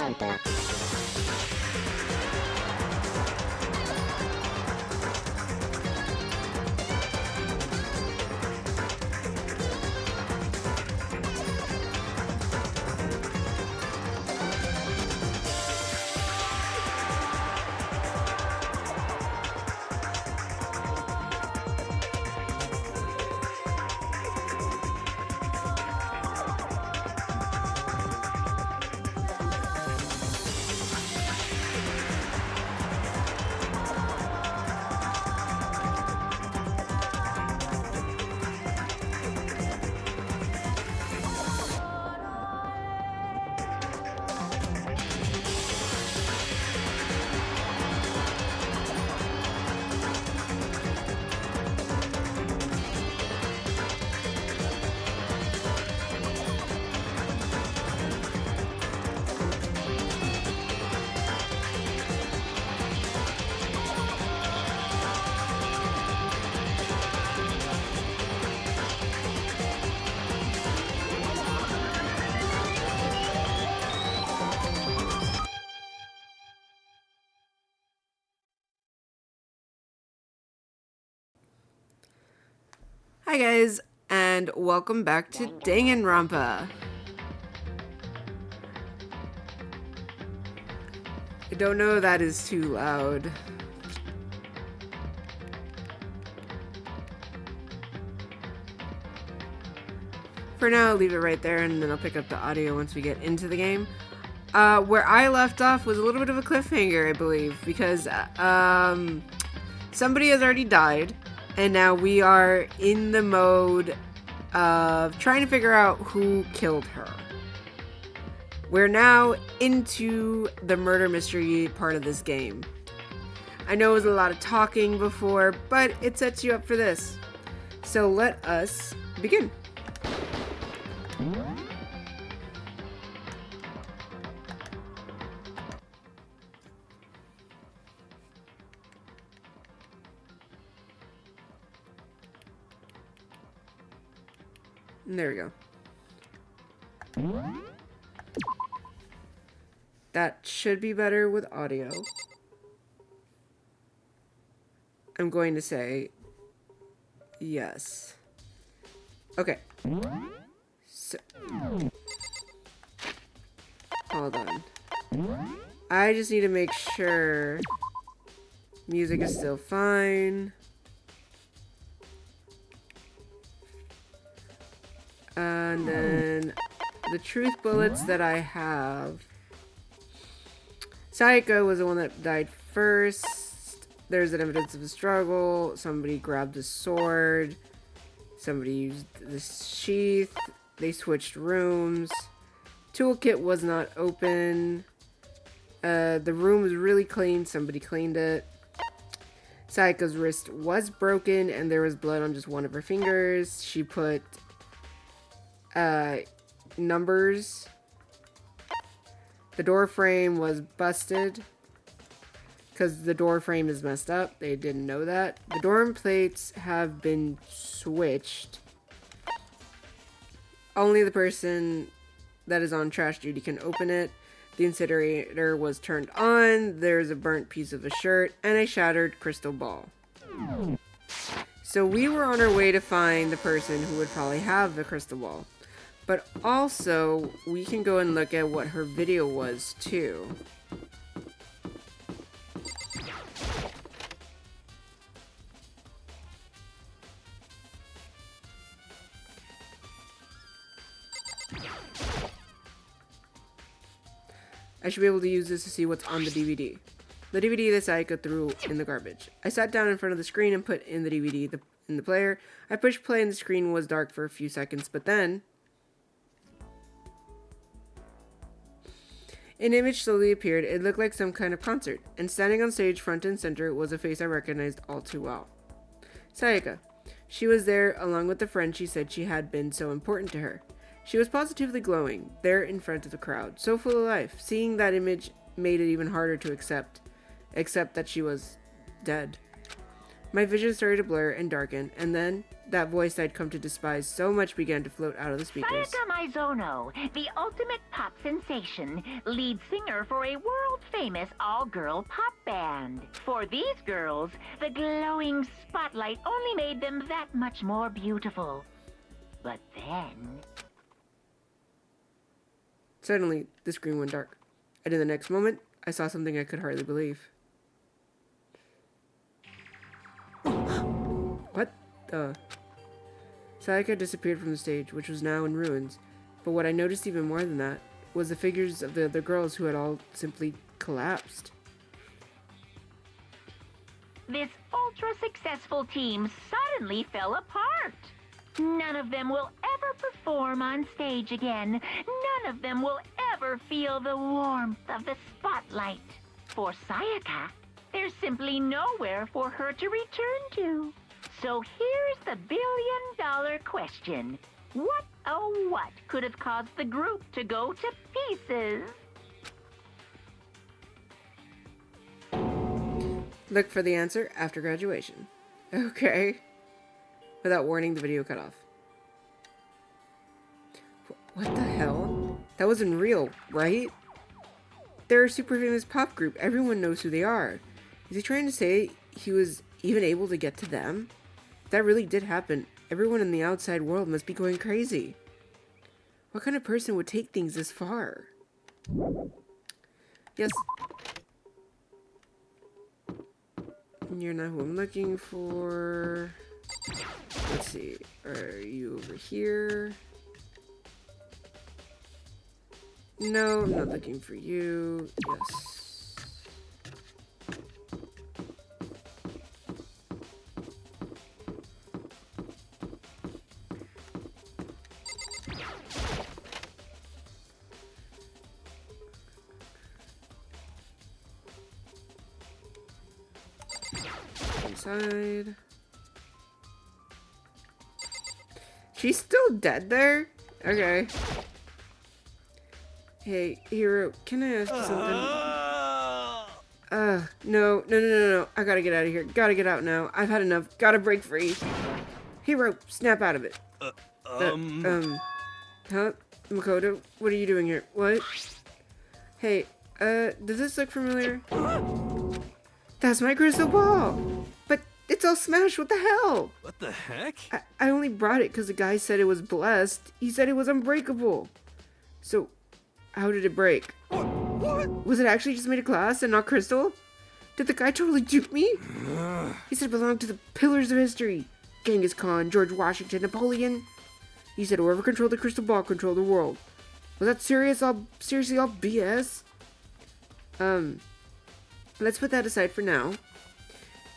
Danganronpa. Hi guys, and welcome back to Danganronpa. I don't know if that is too loud. For now, I'll leave it right there, and then I'll pick up the audio once we get into the game. Where I left off was a little bit of a cliffhanger, I believe, because somebody has already died. And now we are in the mode of trying to figure out who killed her. We're now into the murder mystery part of this game. I know it was a lot of talking before, but it sets you up for this. So let us begin. There we go. That should be better with audio. I'm going to say yes. Okay. So, hold on. I just need to make sure music is still fine. And then the truth bullets that I have. Sayaka was the one that died first. There's an evidence of a struggle. Somebody grabbed a sword. Somebody used the sheath. They switched rooms. Toolkit was not open. The room was really clean. Somebody cleaned it. Sayaka's wrist was broken and there was blood on just one of her fingers. She put numbers. The door frame was busted because the door frame is messed up. They didn't know that. The dorm plates have been switched. Only the person that is on trash duty can open it. The incinerator was turned on. There's a burnt piece of a shirt and a shattered crystal ball. So we were on our way to find the person who would probably have the crystal ball. But also, we can go and look at what her video was, too. I should be able to use this to see what's on the DVD. The DVD that Sayaka threw in the garbage. I sat down in front of the screen and put in the DVD in the player. I pushed play and the screen was dark for a few seconds, but then an image slowly appeared. It looked like some kind of concert, and standing on stage front and center was a face I recognized all too well. Sayaka. She was there along with the friend she said she had been so important to her. She was positively glowing, there in front of the crowd, so full of life. Seeing that image made it even harder to accept that she was dead. My vision started to blur and darken, and then that voice I'd come to despise so much began to float out of the speakers. Sayaka Maizono, the ultimate pop sensation, lead singer for a world-famous all-girl pop band. For these girls, the glowing spotlight only made them that much more beautiful. But then... Suddenly, the screen went dark, and in the next moment, I saw something I could hardly believe. What the... Sayaka disappeared from the stage, which was now in ruins. But what I noticed even more than that was the figures of the other girls who had all simply collapsed. This ultra-successful team suddenly fell apart. None of them will ever perform on stage again. None of them will ever feel the warmth of the spotlight. For Sayaka, there's simply nowhere for her to return to. So here's the billion-dollar question. What, oh what, could have caused the group to go to pieces? Look for the answer after graduation. Okay. Without warning, the video cut off. What the hell? That wasn't real, right? They're a super famous pop group. Everyone knows who they are. Is he trying to say he was even able to get to them? If that really did happen, everyone in the outside world must be going crazy. What kind of person would take things this far? Yes. You're not who I'm looking for. Let's see. Are you over here? No, I'm not looking for you. Yes. Inside. She's still dead there? Okay. Hey, Hero, can I ask you something? No. I gotta get out of here. Gotta get out now. I've had enough. Gotta break free. Hero, snap out of it. Huh? Makoto, what are you doing here? What? Hey, does this look familiar? That's my crystal ball! But it's all smashed, what the hell? What the heck? I only brought it because the guy said it was blessed. He said it was unbreakable. So, how did it break? What? Was it actually just made of glass and not crystal? Did the guy totally dupe me? He said it belonged to the pillars of history. Genghis Khan, George Washington, Napoleon. He said whoever controlled the crystal ball controlled the world. Was that serious? Seriously all BS? Let's put that aside for now.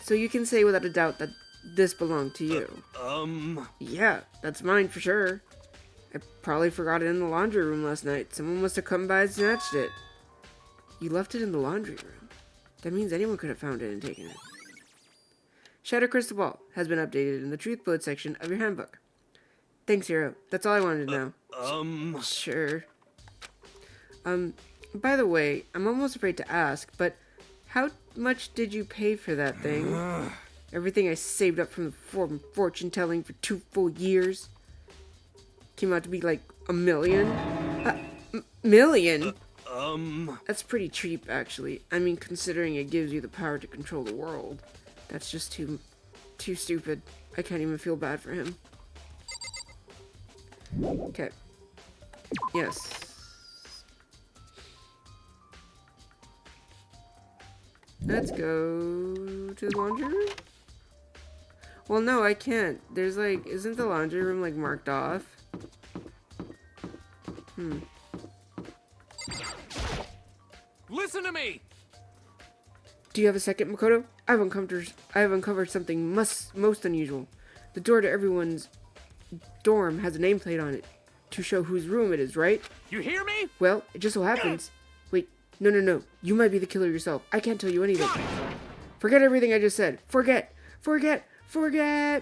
So you can say without a doubt that this belonged to you. Yeah, that's mine for sure. I probably forgot it in the laundry room last night. Someone must have come by and snatched it. You left it in the laundry room. That means anyone could have found it and taken it. Shadow Crystal Ball has been updated in the Truth Bullet section of your handbook. Thanks, Hero. That's all I wanted to know. Sure. By the way, I'm almost afraid to ask, but how much did you pay for that thing? Everything I saved up from the fortune telling for 2 full years? Came out to be like $1 million? Million? That's pretty cheap, actually. I mean, considering it gives you the power to control the world. That's just too stupid. I can't even feel bad for him. Okay. Yes. Let's go to the laundry room? Well, no, I can't. There's like, isn't the laundry room like marked off? Listen to me! Do you have a second, Makoto? I have uncovered something most unusual. The door to everyone's dorm has a nameplate on it to show whose room it is, right? You hear me? Well, it just so happens. Wait, no. You might be the killer yourself. I can't tell you anything. Forget everything I just said. Forget,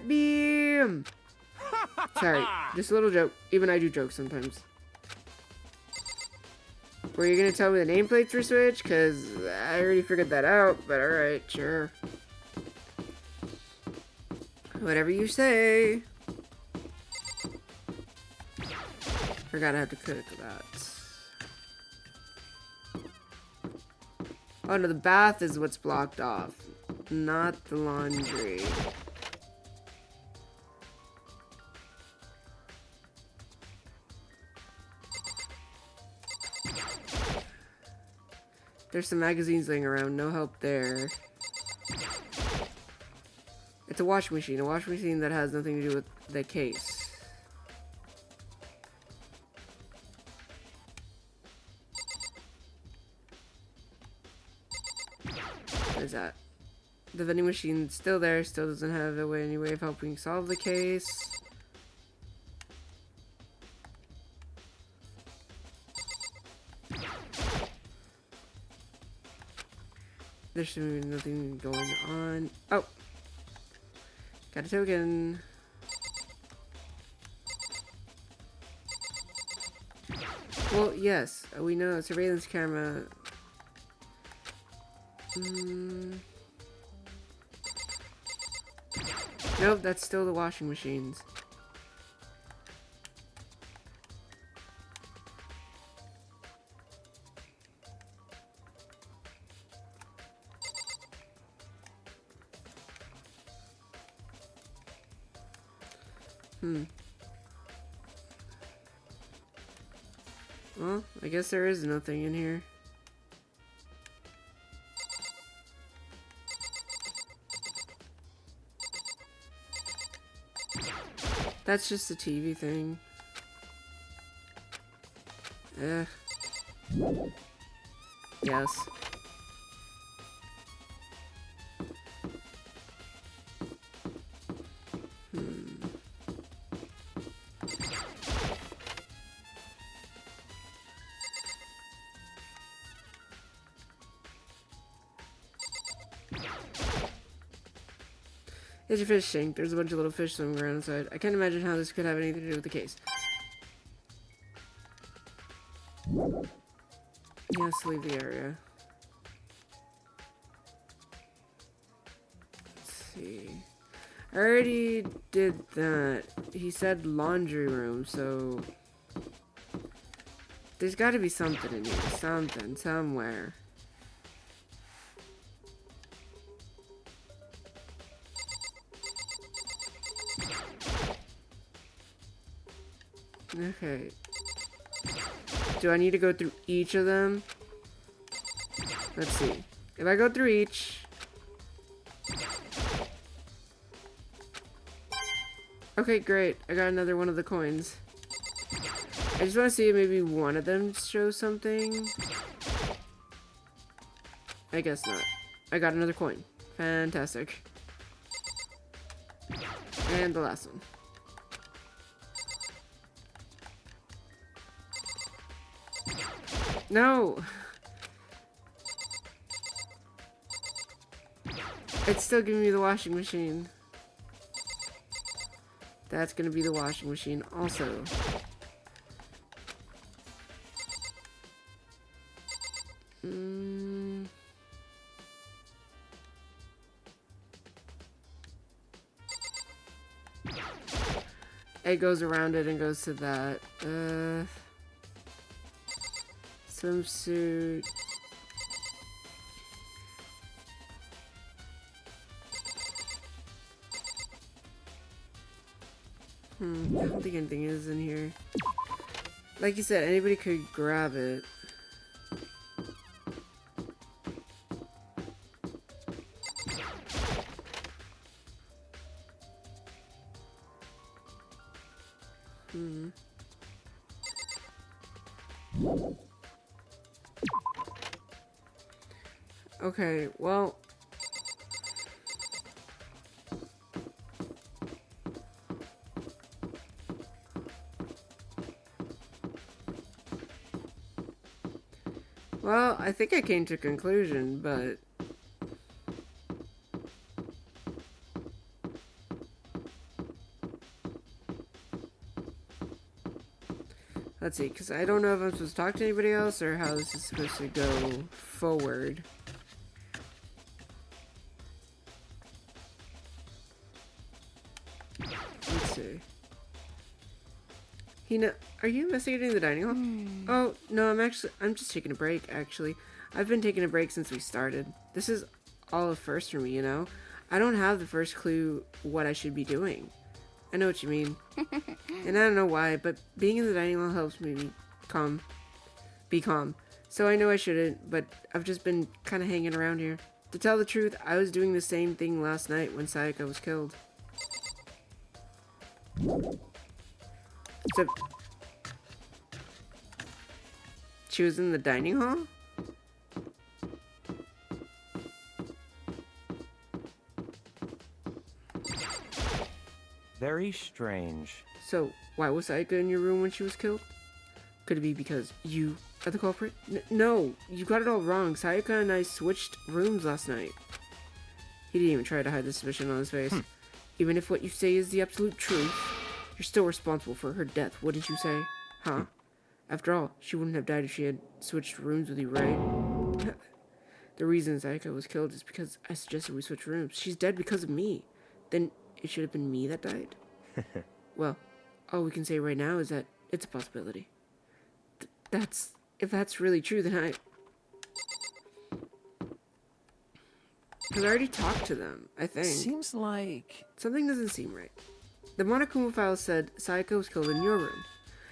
beam! Sorry, just a little joke. Even I do jokes sometimes. Were you gonna tell me the nameplates were switched? Cause I already figured that out, but alright, sure. Whatever you say. Forgot I have to cook that. Oh no, the bath is what's blocked off, not the laundry. There's some magazines laying around, no help there. It's a washing machine that has nothing to do with the case. What is that? The vending machine's still there, still doesn't have any way of helping solve the case. There should be nothing going on. Oh! Got a token. Well, yes, we know a surveillance camera. Nope, that's still the washing machines. Well, I guess there is nothing in here. That's just a TV thing. Yes. It's a fish tank. There's a bunch of little fish swimming around inside. I can't imagine how this could have anything to do with the case. Yes, leave the area. Let's see. I already did that. He said laundry room, so there's got to be something in here. Something, somewhere. Okay. Do I need to go through each of them? Let's see. If I go through each... Okay, great. I got another one of the coins. I just want to see if maybe one of them shows something. I guess not. I got another coin. Fantastic. And the last one. No! It's still giving me the washing machine. That's gonna be the washing machine also. It goes around it and goes to that. Swimsuit. I don't think anything is in here. Like you said, anybody could grab it. Okay, well... Well, I think I came to a conclusion, but... Let's see, because I don't know if I'm supposed to talk to anybody else or how this is supposed to go forward. Let's see. Hina, are you investigating the dining hall? Oh, no, I'm just taking a break, actually. I've been taking a break since we started. This is all a first for me, you know? I don't have the first clue what I should be doing. I know what you mean. And I don't know why, but being in the dining hall helps me be calm. So I know I shouldn't, but I've just been kind of hanging around here. To tell the truth, I was doing the same thing last night when Sayaka was killed. So, she was in the dining hall? Very strange. So, why was Sayaka in your room when she was killed? Could it be because you are the culprit? No, you got it all wrong. Sayaka and I switched rooms last night. He didn't even try to hide the suspicion on his face. Even if what you say is the absolute truth, you're still responsible for her death, wouldn't you say? Huh? After all, she wouldn't have died if she had switched rooms with you, right? The reason Sayaka was killed is because I suggested we switch rooms. She's dead because of me. Then it should have been me that died? Well, all we can say right now is that it's a possibility. If that's really true, then because I already talked to them, I think. Seems like... Something doesn't seem right. The Monokuma file said Sayaka was killed in your room.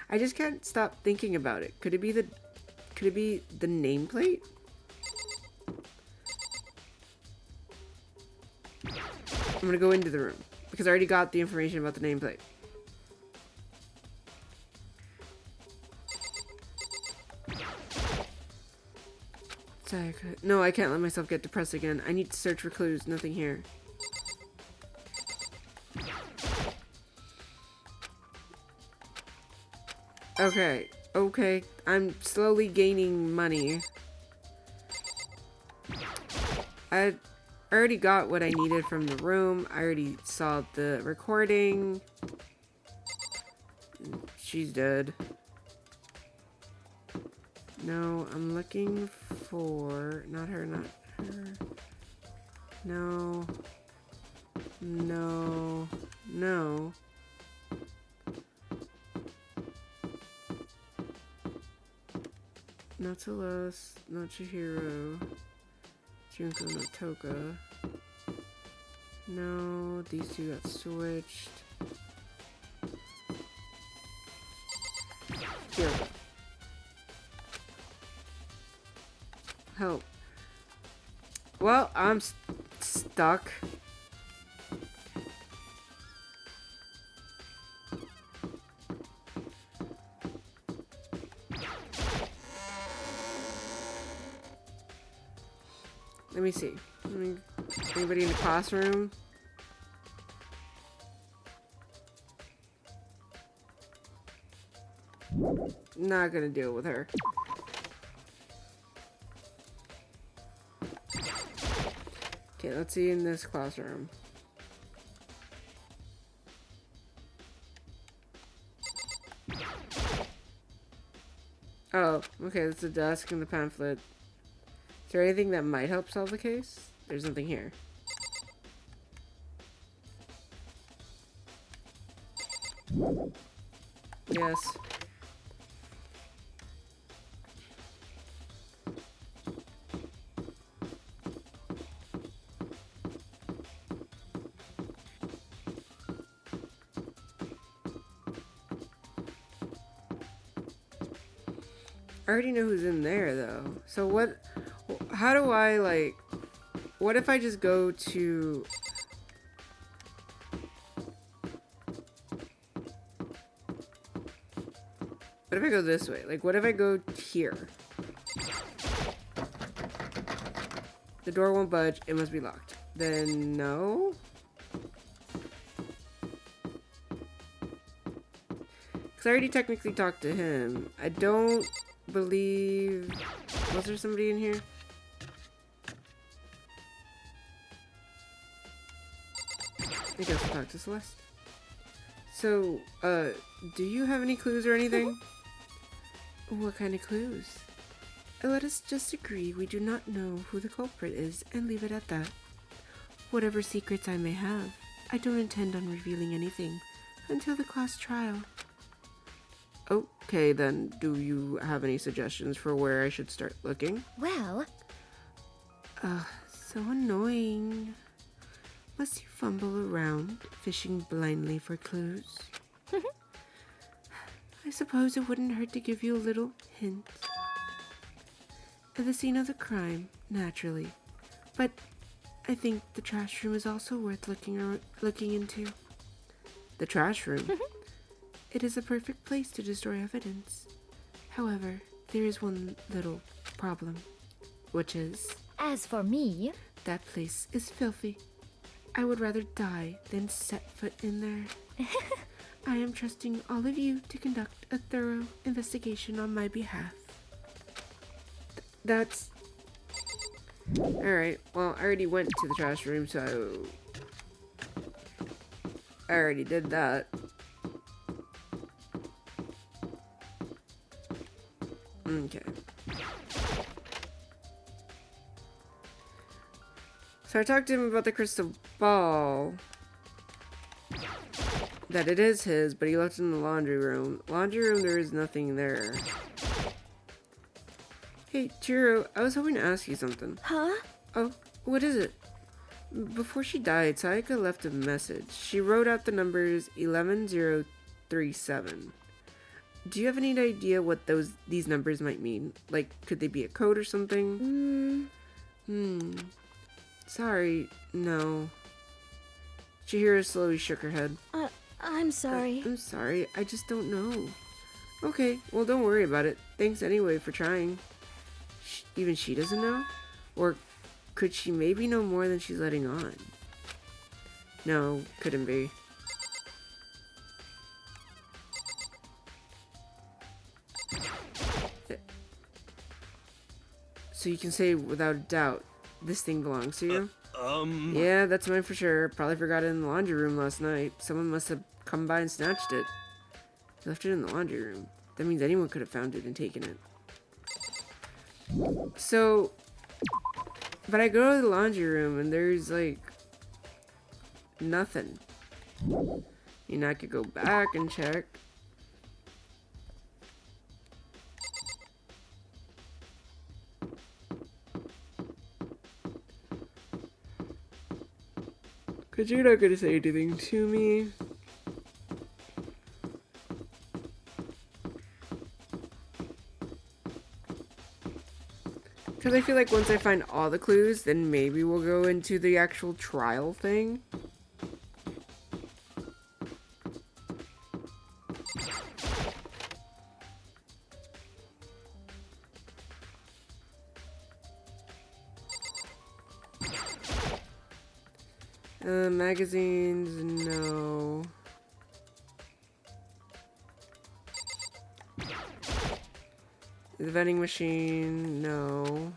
I just can't stop thinking about it. Could it be the nameplate? I'm gonna go into the room because I already got the information about the nameplate. Sayaka. No, I can't let myself get depressed again. I need to search for clues. Nothing here. Okay. I'm slowly gaining money. I already got what I needed from the room. I already saw the recording. She's dead. No, I'm looking for... Not her. No. Not Celeste, not Chihiro. Junko, not Toka. No, these two got switched. Here. Help. Well, I'm stuck. Let me see. Anybody in the classroom? Not gonna deal with her. Okay, let's see in this classroom. Oh, okay, that's the desk and the pamphlet. Is there anything that might help solve the case? There's nothing here. Yes. I already know who's in there, though. So what... How do I, like... What if I just go to... What if I go this way? Like, what if I go here? The door won't budge. It must be locked. Then, no? Because I already technically talked to him. I don't believe... Was there somebody in here? I guess I'll talk to Celeste. So, do you have any clues or anything? What kind of clues? Let us just agree we do not know who the culprit is and leave it at that. Whatever secrets I may have, I don't intend on revealing anything until the class trial. Okay, then, do you have any suggestions for where I should start looking? Well, So annoying. Must you fumble around, fishing blindly for clues? I suppose it wouldn't hurt to give you a little hint. At the scene of the crime, naturally. But I think the trash room is also worth looking into. The trash room? It is a perfect place to destroy evidence. However, there is one little problem, which is as for me, that place is filthy. I would rather die than set foot in there. I am trusting all of you to conduct a thorough investigation on my behalf. That's... Alright, well, I already went to the trash room, so... I already did that. Okay. So I talked to him about the crystal ball. That it is his, but he left it in the laundry room. Laundry room, there is nothing there. Hey, Chiro, I was hoping to ask you something. huh? Oh, what is it? Before she died, Sayaka left a message. She wrote out the numbers 11037. Do you have any idea what these numbers might mean? Like, could they be a code or something? Sorry, no. Chihiro slowly shook her head. I'm sorry. I'm sorry, I just don't know. Okay, well, don't worry about it. Thanks anyway for trying. Even she doesn't know? Or could she maybe know more than she's letting on? No, couldn't be. So you can say without a doubt, this thing belongs to you? Yeah, that's mine for sure. Probably forgot it in the laundry room last night. Someone must have come by and snatched it. They left it in the laundry room. That means anyone could have found it and taken it. So, but I go to the laundry room and there's like nothing. You know, I could go back and check. Cause you're not gonna say anything to me. Because I feel like once I find all the clues, then maybe we'll go into the actual trial thing. Magazines, no. The vending machine, no.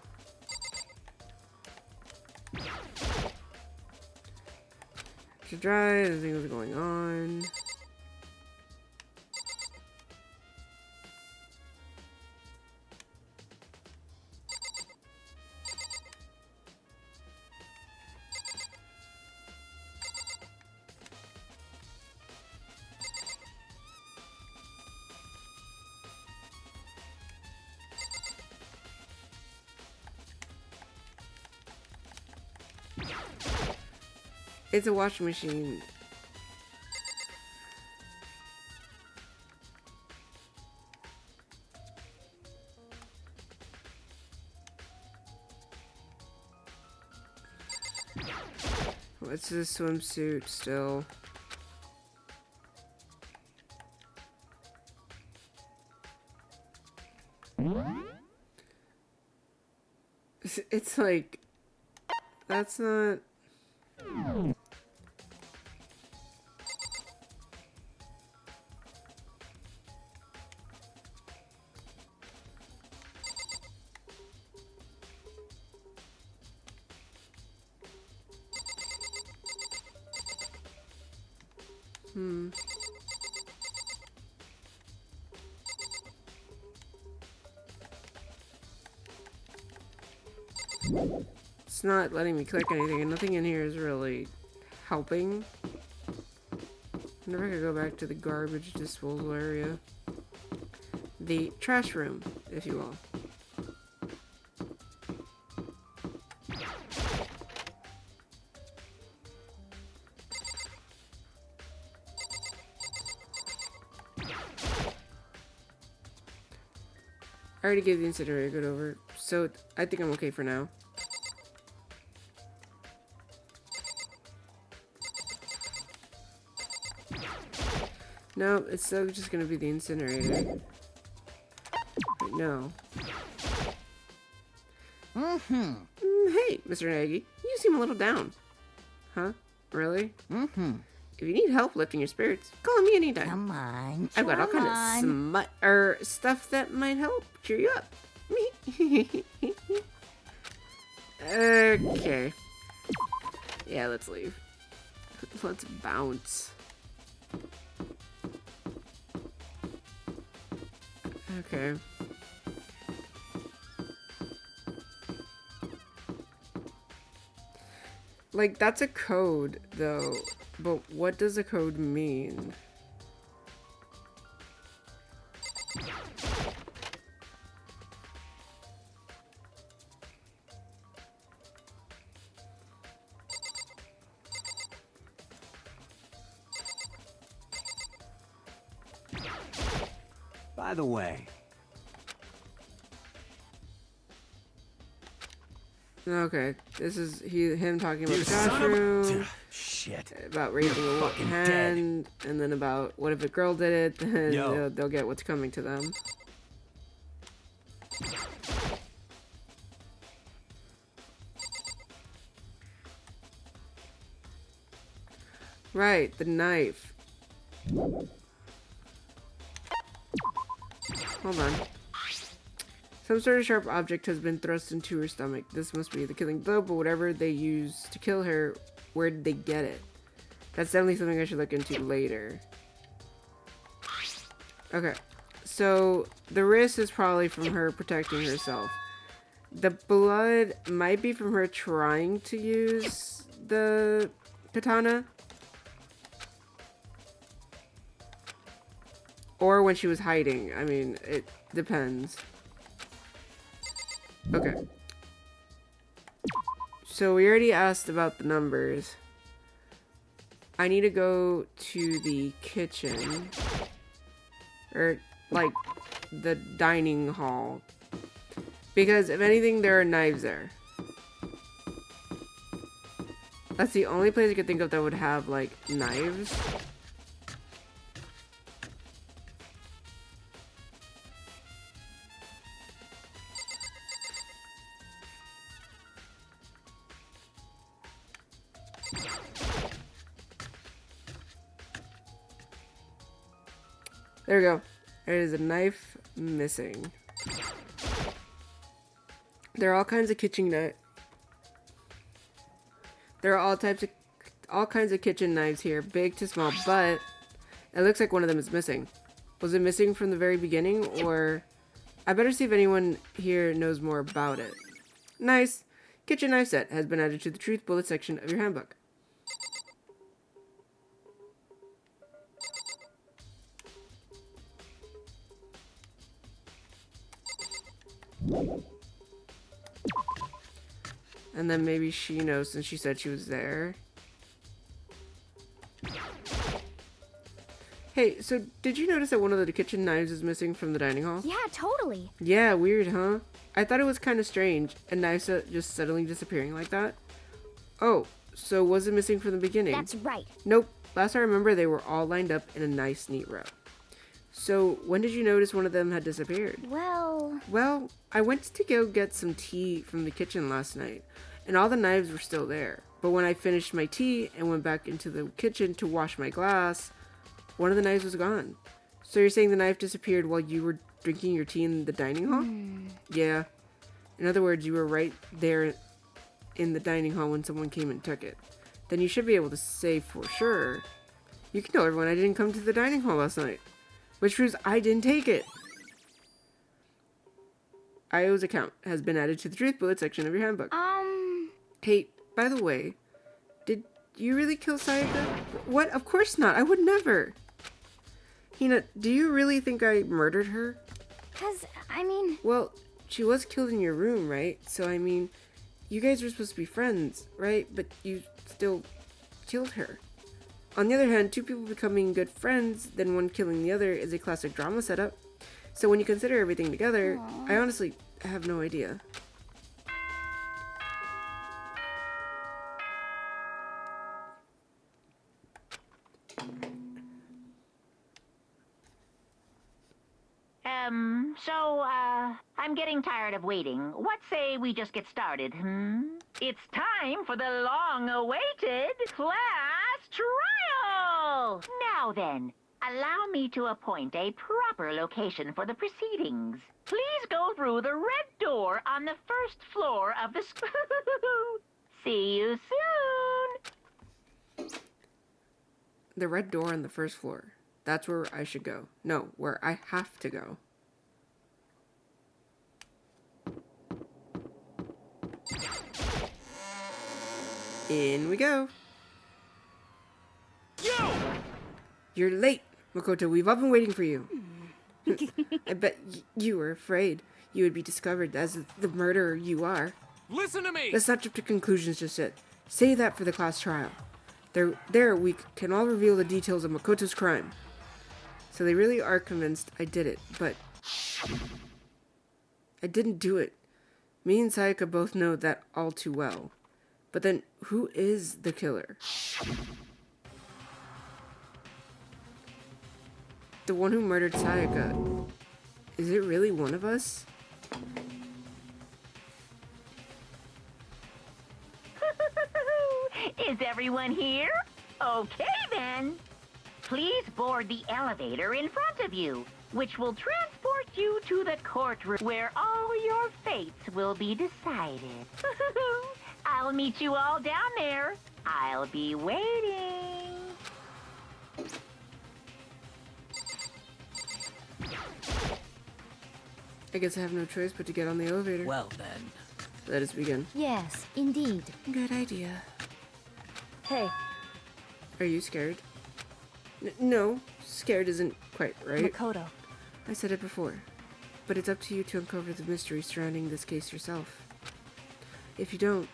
To dry, I think what's going on. It's a washing machine. What's this swimsuit still? It's like, that's not... It's not letting me click anything, and nothing in here is really helping. I wonder if I could go back to the garbage disposal area. the trash room, if you will. I already gave the incinerator a good over, so I think I'm okay for now. No, it's still just gonna be the incinerator. Wait, no. Hey, Mr. Nagy, you seem a little down. Huh? Really? If you need help lifting your spirits, call me anytime. Come on. I've got all kind of smut or stuff that might help cheer you up. Okay. Yeah, let's leave. Let's bounce. Okay. Like, that's a code, though. But what does a code mean? By the way, Okay, this is him talking about you the trash son of a... room, Shit. about raising a fucking hand, and then about what if a girl did it, then Yo. they'll get what's coming to them. Right, the knife. Hold on. Some sort of sharp object has been thrust into her stomach. This must be the killing blow, but whatever they used to kill her, where did they get it? That's definitely something I should look into later. Okay, so the wrist is probably from her protecting herself. The blood might be from her trying to use the katana. Or when she was hiding. I mean, it depends. Okay. So we already asked about the numbers. I need to go to the kitchen. Or, like, the dining hall. Because, if anything, there are knives there. That's the only place I could think of that would have, like, knives. There we go. There is a knife missing. There are all kinds of kitchen knives. There are all kinds of kitchen knives here, big to small, but it looks like one of them is missing. Was it missing from the very beginning, or I better see if anyone here knows more about it. Nice. Kitchen knife set has been added to the truth bullet section of your handbook. And then maybe she knows since she said she was there. Hey, so did you notice that one of the kitchen knives is missing from the dining hall? Yeah, totally. Yeah, weird, huh? I thought it was kind of strange, a knife just suddenly disappearing like that. Oh, so was it missing from the beginning? That's right. Nope. Last I remember, they were all lined up in a nice, neat row. So, when did you notice one of them had disappeared? Well, I went to go get some tea from the kitchen last night, and all the knives were still there. But when I finished my tea and went back into the kitchen to wash my glass, one of the knives was gone. So you're saying the knife disappeared while you were drinking your tea in the dining hall? Yeah. In other words, you were right there in the dining hall when someone came and took it. Then you should be able to say for sure. You can tell everyone I didn't come to the dining hall last night. Which proves I didn't take it. IO's account has been added to the truth bullet section of your handbook. Hey, by the way, did you really kill Sayaka? What? Of course not. I would never. Hina, do you really think I murdered her? 'Cause, I mean... Well, she was killed in your room, right? So, I mean, you guys were supposed to be friends, right? But you still killed her. On the other hand, two people becoming good friends, then one killing the other, is a classic drama setup. So when you consider everything together, I honestly have no idea. I'm getting tired of waiting. What say we just get started, It's time for the long-awaited class trial! Now then, allow me to appoint a proper location for the proceedings. Please go through the red door on the first floor of the school. See you soon! The red door on the first floor. That's where I should go. No, where I have to go. In we go. Yo! You're late, Makoto. We've all been waiting for you. I bet you were afraid you would be discovered as the murderer you are. Listen to me! Let's not jump to conclusions just yet. Say that for the class trial. There we can all reveal the details of Makoto's crime. So they really are convinced I did it, but I didn't do it. Me and Sayaka both know that all too well. But then, who is the killer? The one who murdered Sayaka. Is it really one of us? Is everyone here? Okay, then. Please board the elevator in front of you, which will transport you to the courtroom where all your fates will be decided. I'll meet you all down there. I'll be waiting. I guess I have no choice but to get on the elevator. Well then. Let us begin. Yes, indeed. Good idea. Hey, Are you scared? No, scared isn't quite right. Makoto. I said it before. But it's up to you to uncover the mystery surrounding this case yourself. If you don't,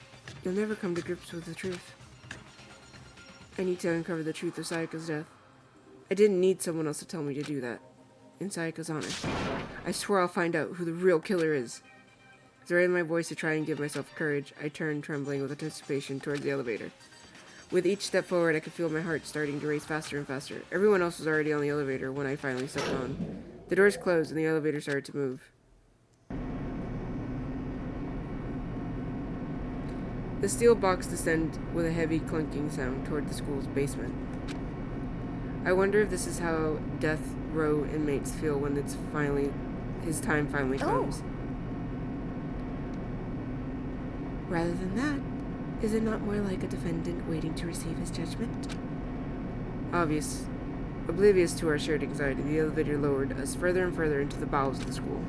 you'll never come to grips with the truth. I need to uncover the truth of Sayaka's death. I didn't need someone else to tell me to do that. In Sayaka's honor. I swear I'll find out who the real killer is. As I raised my voice to try and give myself courage, I turned, trembling with anticipation, towards the elevator. With each step forward, I could feel my heart starting to race faster and faster. Everyone else was already on the elevator when I finally stepped on. The doors closed and the elevator started to move. The steel box descended with a heavy clunking sound toward the school's basement. I wonder if this is how death row inmates feel when his time finally comes. Rather than that, is it not more like a defendant waiting to receive his judgment? Oblivious to our shared anxiety, the elevator lowered us further and further into the bowels of the school.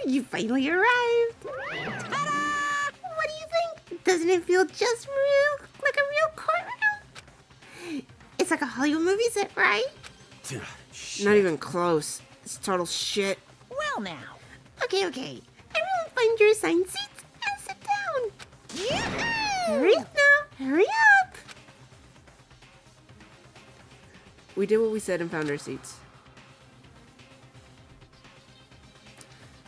You finally arrived! Ta-da! What do you think? Doesn't it feel just like a real courtroom? It's like a Hollywood movie set, right? Not even close. It's total shit. Well now. Okay. Everyone find your assigned seats and sit down. Yeah! Hurry up now. Hurry up! We did what we said and found our seats.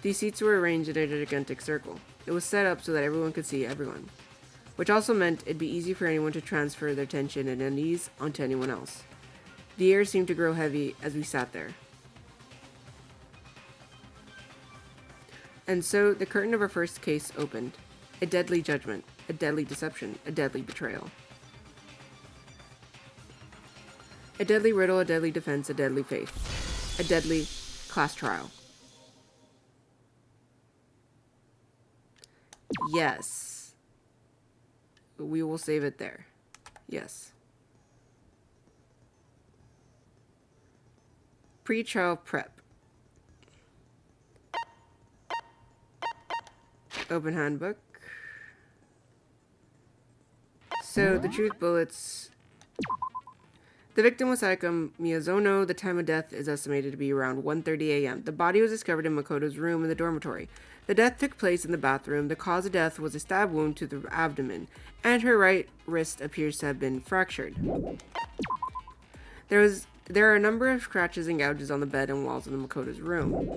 These seats were arranged in a gigantic circle. It was set up so that everyone could see everyone, which also meant it'd be easy for anyone to transfer their tension and unease onto anyone else. The air seemed to grow heavy as we sat there. And so the curtain of our first case opened. A deadly judgment, a deadly deception, a deadly betrayal. A deadly riddle, a deadly defense, a deadly faith. A deadly class trial. Yes. We will save it there. Yes. Pre-trial prep. Open handbook. So the truth bullets. The victim was Sayaka Miyazono. The time of death is estimated to be around 1:30 a.m. The body was discovered in Makoto's room in the dormitory. The death took place in the bathroom. The cause of death was a stab wound to the abdomen, and her right wrist appears to have been fractured. There are a number of scratches and gouges on the bed and walls in Makoto's room.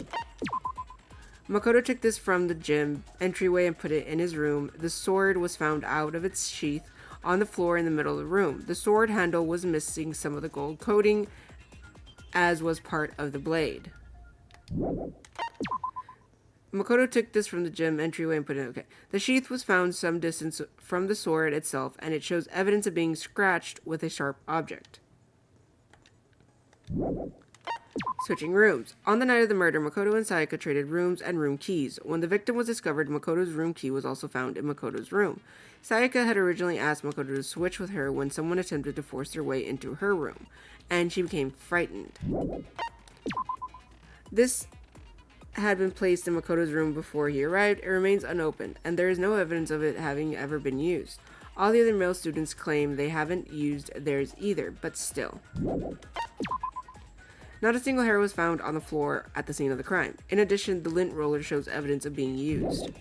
Makoto took this from the gym entryway and put it in his room. The sword was found out of its sheath on the floor in the middle of the room. The sword handle was missing some of the gold coating, as was part of the blade. Makoto took this from the gym entryway and put it in. Okay. The sheath was found some distance from the sword itself, and it shows evidence of being scratched with a sharp object. Switching rooms. On the night of the murder, Makoto and Sayaka traded rooms and room keys. When the victim was discovered, Makoto's room key was also found in Makoto's room. Sayaka had originally asked Makoto to switch with her when someone attempted to force their way into her room, and she became frightened. This had been placed in Makoto's room before he arrived. It remains unopened, and there is no evidence of it having ever been used. All the other male students claim they haven't used theirs either, but still. Not a single hair was found on the floor at the scene of the crime. In addition, the lint roller shows evidence of being used.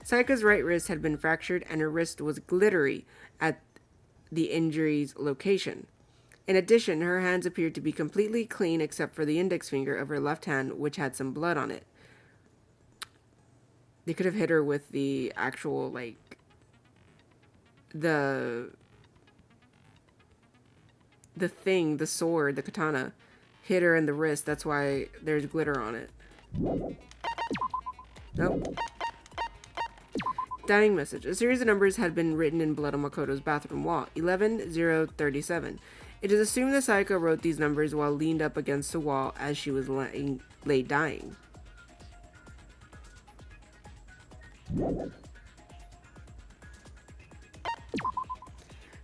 Sayaka's right wrist had been fractured, and her wrist was glittery at the injury's location. In addition, her hands appeared to be completely clean except for the index finger of her left hand, which had some blood on it. They could have hit her with the actual, like, the sword, the katana, hit her in the wrist. That's why there's glitter on it. Nope. Dying message. A series of numbers had been written in blood on Makoto's bathroom wall. 11037. It is assumed that Sayaka wrote these numbers while leaned up against the wall as she was lay dying.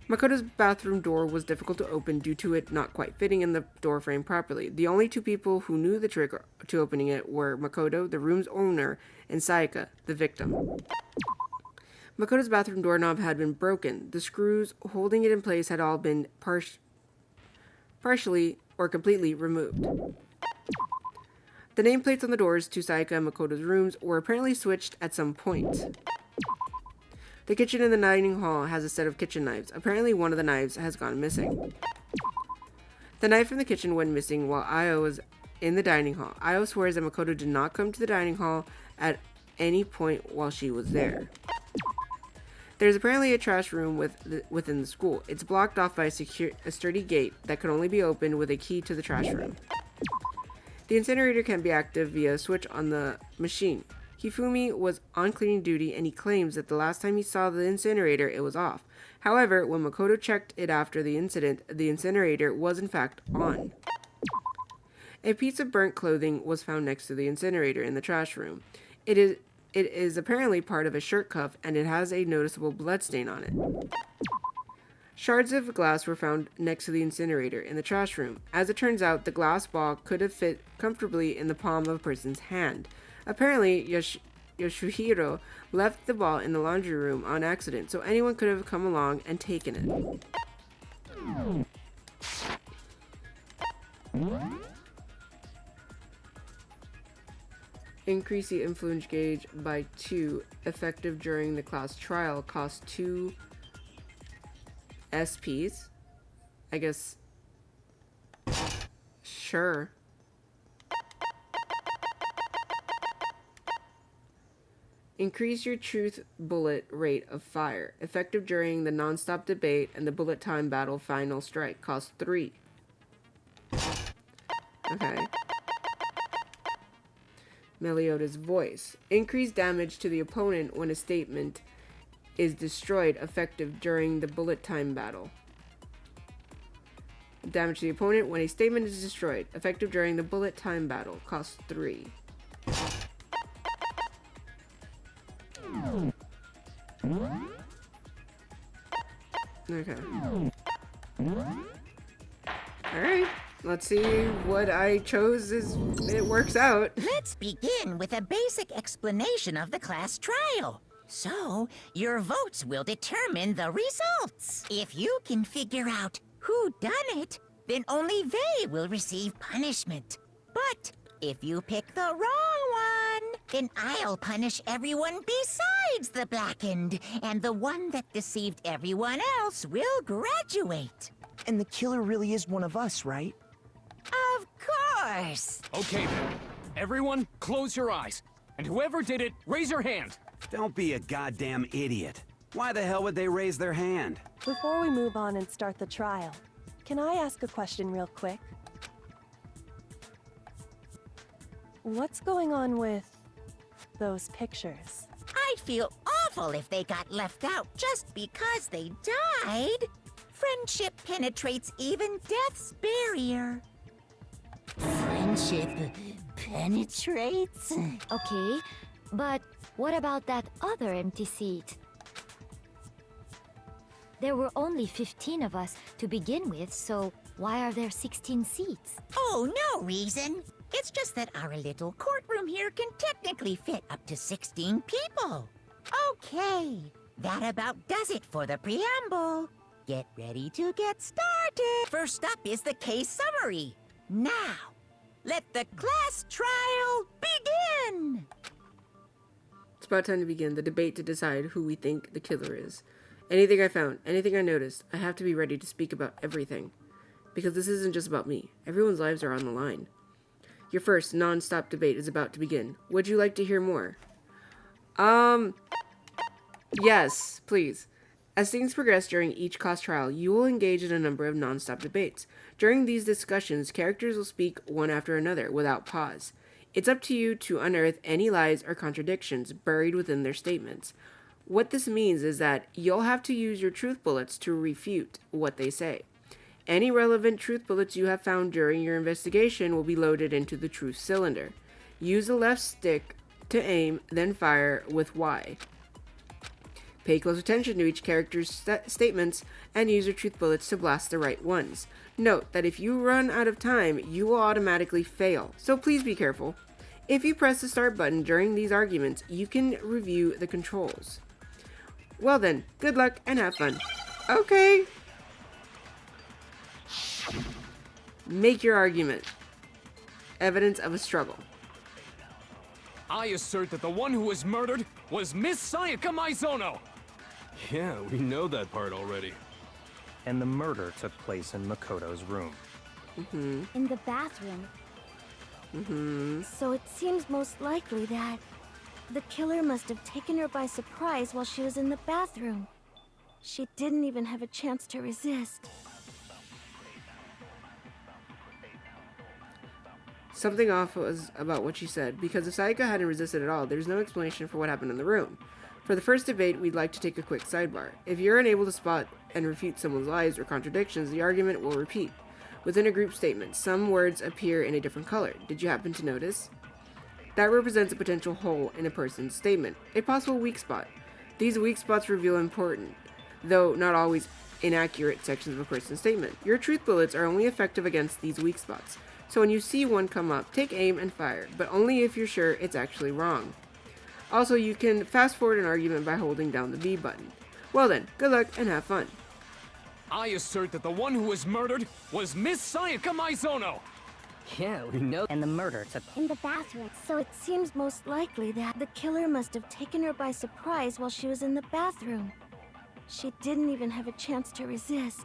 Makoto's bathroom door was difficult to open due to it not quite fitting in the door frame properly. The only two people who knew the trick to opening it were Makoto, the room's owner, and Sayaka, the victim. Makoto's bathroom doorknob had been broken. The screws holding it in place had all been partially or completely removed. The nameplates on the doors to Sayaka and Makoto's rooms were apparently switched at some point. The kitchen in the dining hall has a set of kitchen knives. Apparently one of the knives has gone missing. The knife from the kitchen went missing while Io was in the dining hall. Io swears that Makoto did not come to the dining hall at any point while she was there. There's apparently a trash room within the school. It's blocked off by a sturdy gate that can only be opened with a key to the trash room. The incinerator can be active via a switch on the machine. Hifumi was on cleaning duty, and he claims that the last time he saw the incinerator, it was off. However, when Makoto checked it after the incident, the incinerator was in fact on. A piece of burnt clothing was found next to the incinerator in the trash room. It is apparently part of a shirt cuff, and it has a noticeable bloodstain on it. Shards of glass were found next to the incinerator in the trash room. As it turns out, the glass ball could have fit comfortably in the palm of a person's hand. Apparently, Yoshuhiro left the ball in the laundry room on accident, so anyone could have come along and taken it. Increase the influence gauge by 2, effective during the class trial, cost 2 SPs. I guess. Sure. Increase your truth bullet rate of fire, effective during the non-stop debate and the bullet time battle final strike, cost 3. Okay. Melioda's voice. Increase damage to the opponent when a statement is destroyed, effective during the bullet time battle. Damage to the opponent when a statement is destroyed, effective during the bullet time battle, costs 3. Okay. Alright. Let's see what I chose as it works out. Let's begin with a basic explanation of the class trial. So, your votes will determine the results. If you can figure out who done it, then only they will receive punishment. But if you pick the wrong one, then I'll punish everyone besides the blackened, and the one that deceived everyone else will graduate. And the killer really is one of us, right? Of course. Okay then. Everyone, close your eyes. And whoever did it, raise your hand. Don't be a goddamn idiot. Why the hell would they raise their hand? Before we move on and start the trial, can I ask a question real quick? What's going on with those pictures? I'd feel awful if they got left out just because they died. Friendship penetrates even death's barrier. Friendship penetrates? Okay, but what about that other empty seat? There were only 15 of us to begin with, so why are there 16 seats? Oh, no reason. It's just that our little courtroom here can technically fit up to 16 people. Okay, that about does it for the preamble. Get ready to get started. First up is the case summary. Now, let the class trial begin. It's about time to begin the debate to decide who we think the killer is. Anything I found, anything I noticed, I have to be ready to speak about everything. Because this isn't just about me. Everyone's lives are on the line. Your first non-stop debate is about to begin. Would you like to hear more? Yes, please. As things progress during each class trial, you will engage in a number of non-stop debates. During these discussions, characters will speak one after another without pause. It's up to you to unearth any lies or contradictions buried within their statements. What this means is that you'll have to use your truth bullets to refute what they say. Any relevant truth bullets you have found during your investigation will be loaded into the truth cylinder. Use the left stick to aim, then fire with Y. Pay close attention to each character's statements and use your truth bullets to blast the right ones. Note that if you run out of time, you will automatically fail, so please be careful. If you press the start button during these arguments, you can review the controls. Well then, good luck and have fun. Okay. Make your argument. Evidence of a struggle. I assert that the one who was murdered was Miss Sayaka Maizono. Yeah, we know that part already. And the murder took place in Makoto's room. In the bathroom. So it seems most likely that the killer must have taken her by surprise while she was in the bathroom. She didn't even have a chance to resist. Something off was about what she said, because if Sayaka hadn't resisted at all, there's no explanation for what happened in the room. For the first debate, we'd like to take a quick sidebar. If you're unable to spot and refute someone's lies or contradictions, the argument will repeat. Within a group statement, some words appear in a different color. Did you happen to notice? That represents a potential hole in a person's statement, a possible weak spot. These weak spots reveal important, though not always inaccurate sections of a person's statement. Your truth bullets are only effective against these weak spots. So when you see one come up, take aim and fire, but only if you're sure it's actually wrong. Also, you can fast forward an argument by holding down the B button. Well then, good luck and have fun. I assert that the one who was murdered was Miss Sayaka Maizono. Yeah, we know. And the murder took In the bathroom. So it seems most likely that the killer must have taken her by surprise while she was in the bathroom. She didn't even have a chance to resist.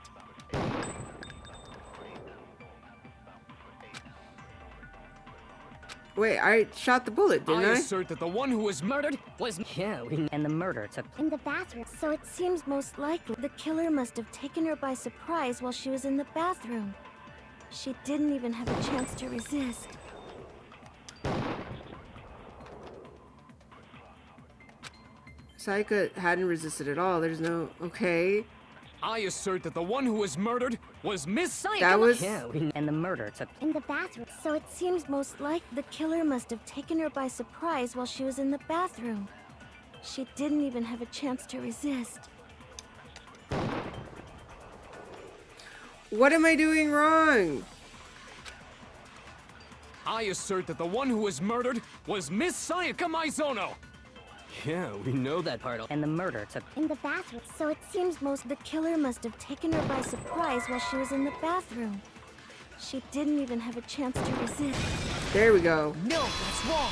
Wait, I shot the bullet, didn't I? assert that the one who was murdered was... Yeah, and the murder took. In the bathroom. So it seems most likely the killer must have taken her by surprise while she was in the bathroom. She didn't even have a chance to resist. Sayaka hadn't resisted at all. There's no... Okay. I assert that the one who was murdered was Miss Sayaka. That was... Yeah, and the murder took. In the bathroom. So it seems most likely the killer must have taken her by surprise while she was in the bathroom. She didn't even have a chance to resist. What am I doing wrong? I assert that the one who was murdered was Miss Sayaka Maizono. Yeah, we know that part. And the murder took In the bathroom. So it seems the killer must have taken her by surprise while she was in the bathroom. She didn't even have a chance to resist. There we go. No, that's wrong.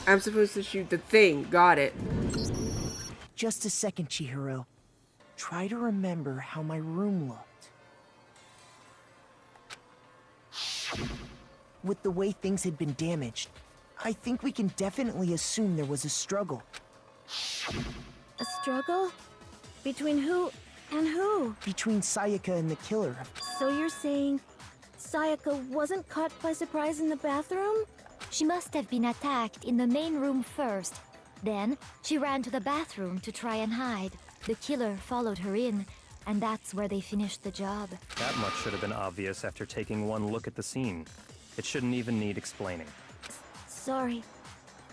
I'm supposed to shoot the thing. Got it. Just a second, Chihiro. Try to remember how my room looked. With the way things had been damaged, I think we can definitely assume there was a struggle. A struggle? Between who and who? Between Sayaka and the killer. So you're saying Sayaka wasn't caught by surprise in the bathroom? She must have been attacked in the main room first. Then, she ran to the bathroom to try and hide. The killer followed her in, and that's where they finished the job. That much should have been obvious after taking one look at the scene. It shouldn't even need explaining. Sorry.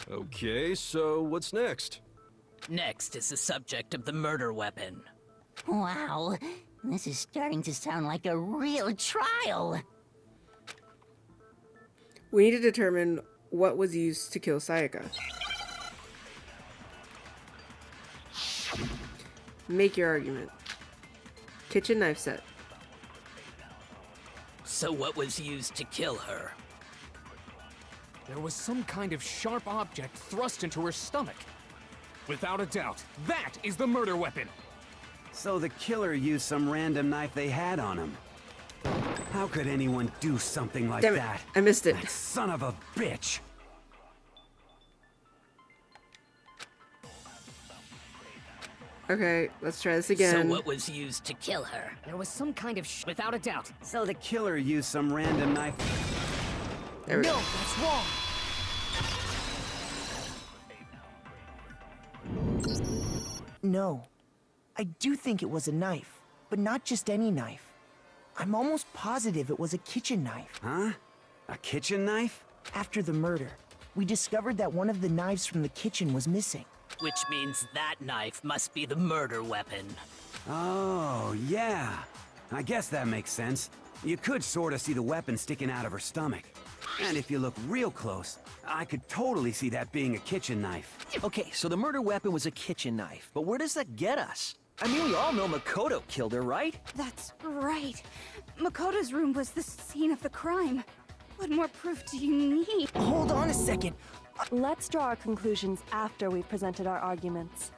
Okay, so what's next? Next is the subject of the murder weapon. Wow, this is starting to sound like a real trial. We need to determine what was used to kill Sayaka. Make your argument. Kitchen knife set. So what was used to kill her? There was some kind of sharp object thrust into her stomach. Without a doubt, that is the murder weapon. So the killer used some random knife they had on him. How could anyone do something like Damn it, that? I missed it. That son of a bitch! Okay, let's try this again. So what was used to kill her? There was some kind of Without a doubt. So the killer used some random knife. There we go. That's wrong. No. I do think it was a knife, but not just any knife. I'm almost positive it was a kitchen knife. Huh? A kitchen knife? After the murder, we discovered that one of the knives from the kitchen was missing. Which means that knife must be the murder weapon. Oh, yeah. I guess that makes sense. You could sort of see the weapon sticking out of her stomach. And if you look real close, I could totally see that being a kitchen knife. Okay, so the murder weapon was a kitchen knife. But where does that get us? I mean, we all know Makoto killed her, right? That's right. Makoto's room was the scene of the crime. What more proof do you need? Hold on a second. Let's draw our conclusions after we've presented our arguments.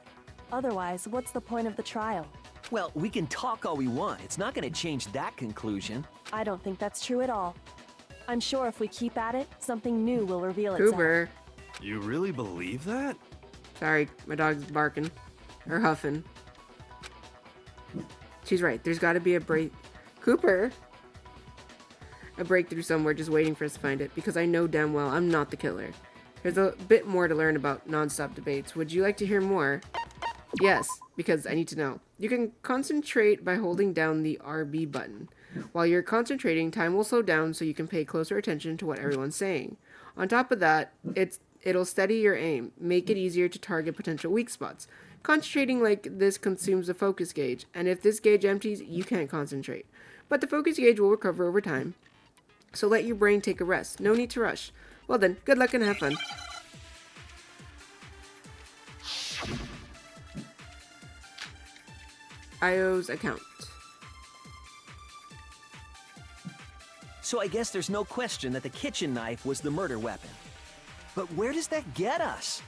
Otherwise, what's the point of the trial? Well, we can talk all we want. It's not going to change that conclusion. I don't think that's true at all. I'm sure if we keep at it, something new will reveal itself. Cooper. You really believe that? Sorry, my dog's barking. Or huffing. She's right. There's got to be a break. Cooper! A breakthrough somewhere just waiting for us to find it, because I know damn well I'm not the killer. There's a bit more to learn about non-stop debates. Would you like to hear more? Yes, because I need to know. You can concentrate by holding down the RB button. While you're concentrating, time will slow down so you can pay closer attention to what everyone's saying. On top of that, it'll steady your aim, make it easier to target potential weak spots. Concentrating like this consumes the focus gauge, and if this gauge empties, you can't concentrate. But the focus gauge will recover over time. So let your brain take a rest. No need to rush. Well then, good luck and have fun. Io's account. So I guess there's no question that the kitchen knife was the murder weapon. But where does that get us?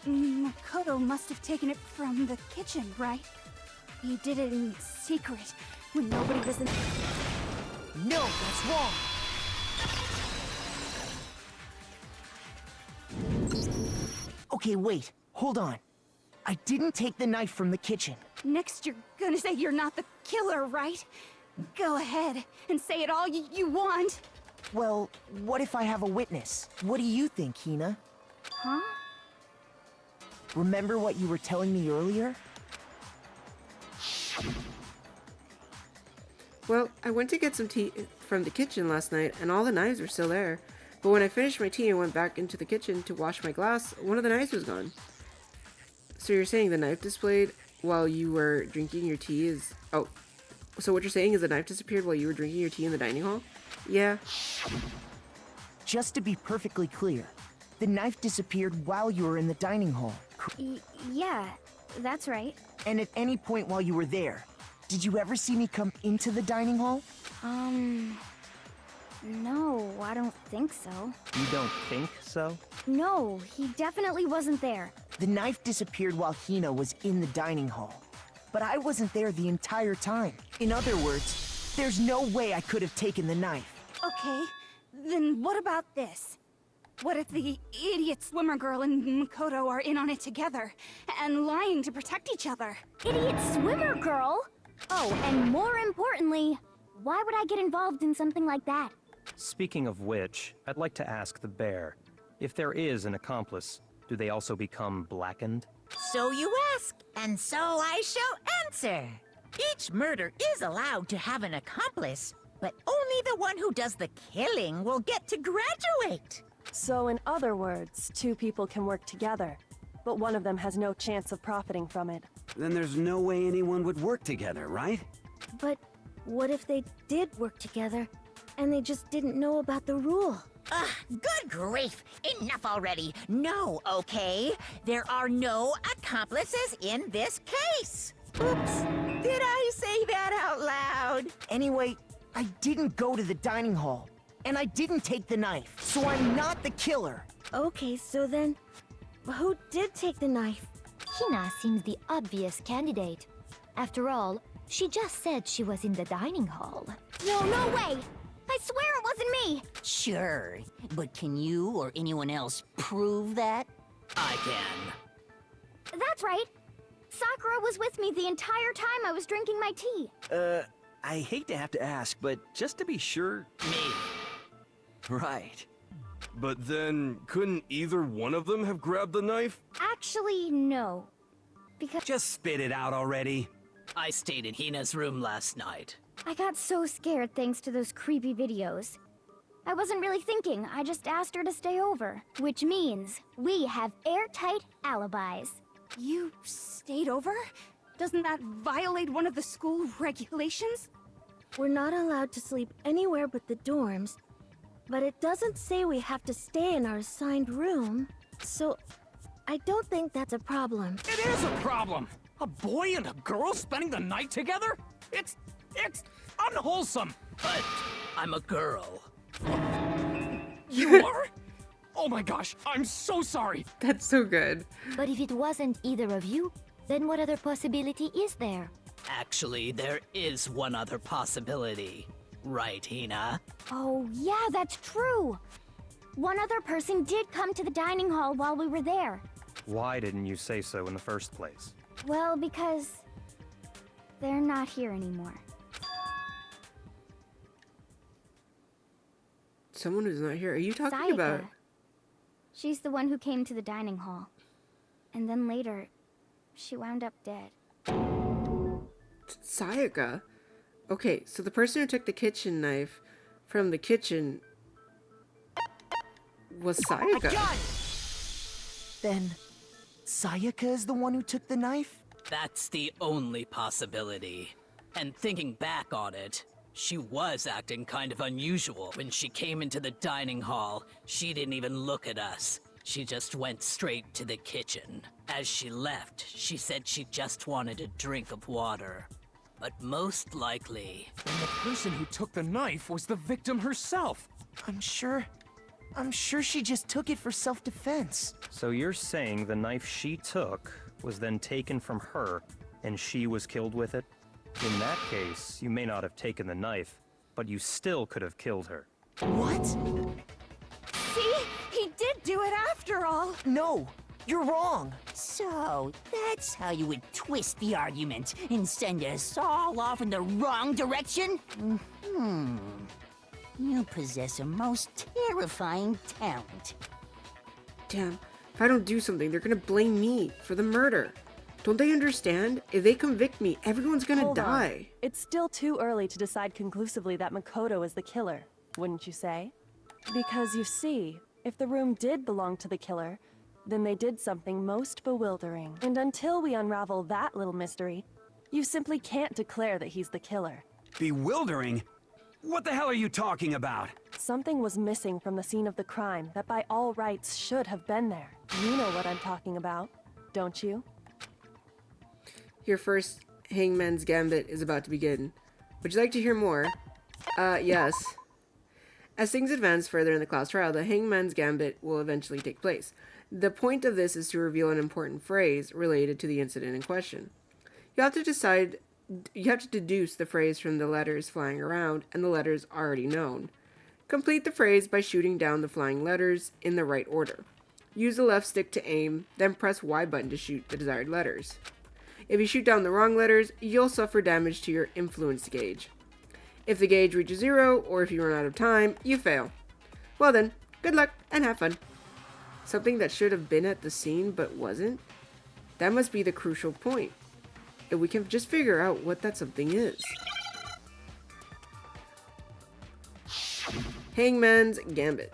Makoto must have taken it from the kitchen, right? He did it in secret, when nobody was in... No, that's wrong. Okay, wait. Hold on. I didn't take the knife from the kitchen. Next you're gonna say you're not the killer, right? Go ahead and say it all you want. Well, what if I have a witness? What do you think, Hina? Huh? Remember what you were telling me earlier? Well, I went to get some tea from the kitchen last night, and all the knives were still there. But when I finished my tea and went back into the kitchen to wash my glass, one of the knives was gone. So you're saying the knife displayed while you were drinking your tea is... Oh, so what you're saying is the knife disappeared while you were drinking your tea in the dining hall? Yeah. Just to be perfectly clear, The knife disappeared while you were in the dining hall. Yeah, that's right. And at any point while you were there, did you ever see me come into the dining hall? No, I don't think so. You don't think so? No, he definitely wasn't there. The knife disappeared while Hina was in the dining hall. But I wasn't there the entire time. In other words, there's no way I could have taken the knife. Okay, then what about this? What if the idiot swimmer girl and Makoto are in on it together, and lying to protect each other? Idiot swimmer girl? Oh, and more importantly, why would I get involved in something like that? Speaking of which, I'd like to ask the bear, if there is an accomplice, do they also become blackened? So you ask, and so I shall answer. Each murder is allowed to have an accomplice, but only the one who does the killing will get to graduate. So in other words, two people can work together, but one of them has no chance of profiting from it. Then there's no way anyone would work together, right? But what if they did work together, and they just didn't know about the rule? Ugh, good grief! Enough already! No, okay? There are no accomplices in this case! Oops! Did I say that out loud? Anyway, I didn't go to the dining hall, and I didn't take the knife, so I'm not the killer. Okay, so then, who did take the knife? Hina seems the obvious candidate. After all, she just said she was in the dining hall. No way! I swear it wasn't me! Sure, but can you or anyone else prove that? I can. That's right! Sakura was with me the entire time I was drinking my tea. I hate to have to ask, but just to be sure... Me. Right. But then, couldn't either one of them have grabbed the knife? Actually, no. Because Just spit it out already. I stayed in Hina's room last night. I got so scared thanks to those creepy videos. I wasn't really thinking, I just asked her to stay over. Which means we have airtight alibis. You stayed over? Doesn't that violate one of the school regulations? We're not allowed to sleep anywhere but the dorms, but it doesn't say we have to stay in our assigned room, so I don't think that's a problem. It is a problem! A boy and a girl spending the night together? It's unwholesome! But I'm a girl. You are? Oh my gosh, I'm so sorry! That's so good. But if it wasn't either of you, then what other possibility is there? Actually, there is one other possibility. Right, Hina? Oh, yeah, that's true. One other person did come to the dining hall while we were there. Why didn't you say so in the first place? Well, because they're not here anymore. Someone who's not here. Are you talking Sayaka. about? She's the one who came to the dining hall. And then later, she wound up dead. Sayaka? Okay, so the person who took the kitchen knife from the kitchen was Sayaka. Then, Sayaka is the one who took the knife? That's the only possibility. And thinking back on it, she was acting kind of unusual. When she came into the dining hall, she didn't even look at us. She just went straight to the kitchen. As she left, she said she just wanted a drink of water. But most likely... Then the person who took the knife was the victim herself. I'm sure she just took it for self-defense. So you're saying the knife she took was then taken from her, and she was killed with it? In that case, you may not have taken the knife, but you still could have killed her. What? See? He did do it after all! No, you're wrong. So, that's how you would twist the argument and send us all off in the wrong direction? You possess a most terrifying talent. Damn, if I don't do something, they're gonna blame me for the murder. Don't they understand? If they convict me, everyone's gonna Hold on. die. It's still too early to decide conclusively that Makoto is the killer, wouldn't you say? Because you see, if the room did belong to the killer, then they did something most bewildering. And until we unravel that little mystery, you simply can't declare that he's the killer. Bewildering? What the hell are you talking about? Something was missing from the scene of the crime that by all rights should have been there. You know what I'm talking about, don't you? Your first Hangman's Gambit is about to begin. Would you like to hear more? Yes. As things advance further in the class trial, the Hangman's Gambit will eventually take place. The point of this is to reveal an important phrase related to the incident in question. You have to deduce the phrase from the letters flying around and the letters already known. Complete the phrase by shooting down the flying letters in the right order. Use the left stick to aim, then press Y button to shoot the desired letters. If you shoot down the wrong letters, you'll suffer damage to your influence gauge. If the gauge reaches 0, or if you run out of time, you fail. Well then, good luck and have fun. Something that should have been at the scene but wasn't? That must be the crucial point. If we can just figure out what that something is. Hangman's Gambit.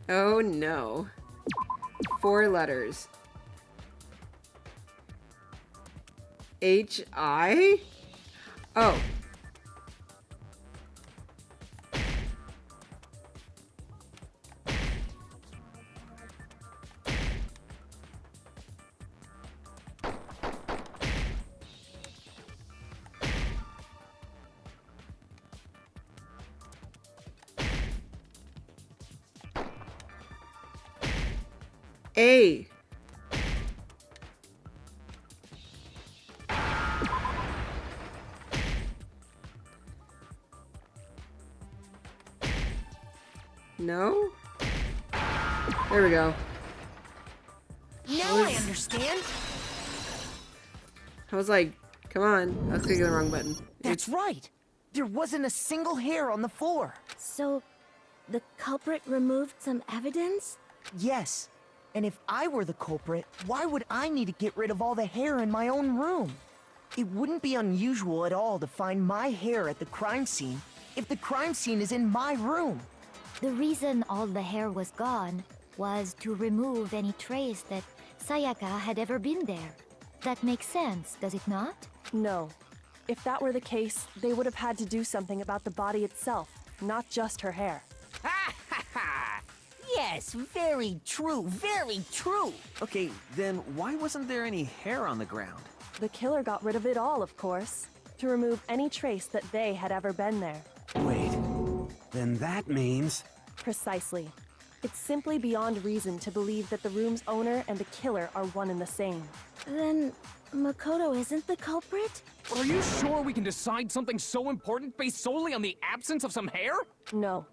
Oh no. 4 letters. H-I? Oh. A. No? There we go. Now I understand. I was like, come on. I was clicking the wrong button. That's right. There wasn't a single hair on the floor. So, the culprit removed some evidence? Yes. And if I were the culprit, why would I need to get rid of all the hair in my own room? It wouldn't be unusual at all to find my hair at the crime scene if the crime scene is in my room. The reason all the hair was gone was to remove any trace that Sayaka had ever been there. That makes sense, does it not? No. If that were the case, they would have had to do something about the body itself, not just her hair. Ha ha ha! Yes, very true, very true. Okay, then why wasn't there any hair on the ground? The killer got rid of it all, of course, to remove any trace that they had ever been there. Wait, then that means... Precisely. It's simply beyond reason to believe that the room's owner and the killer are one and the same. Then, Makoto isn't the culprit? Are you sure we can decide something so important based solely on the absence of some hair? No.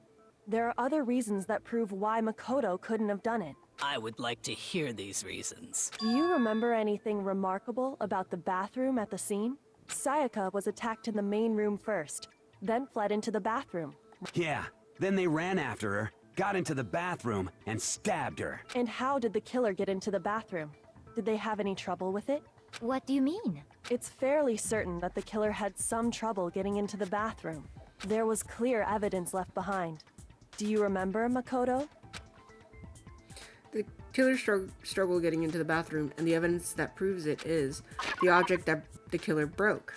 There are other reasons that prove why Makoto couldn't have done it. I would like to hear these reasons. Do you remember anything remarkable about the bathroom at the scene? Sayaka was attacked in the main room first, then fled into the bathroom. Yeah, then they ran after her, got into the bathroom, and stabbed her. And how did the killer get into the bathroom? Did they have any trouble with it? What do you mean? It's fairly certain that the killer had some trouble getting into the bathroom. There was clear evidence left behind. Do you remember, Makoto? The killer struggled getting into the bathroom, and the evidence that proves it is the object that the killer broke.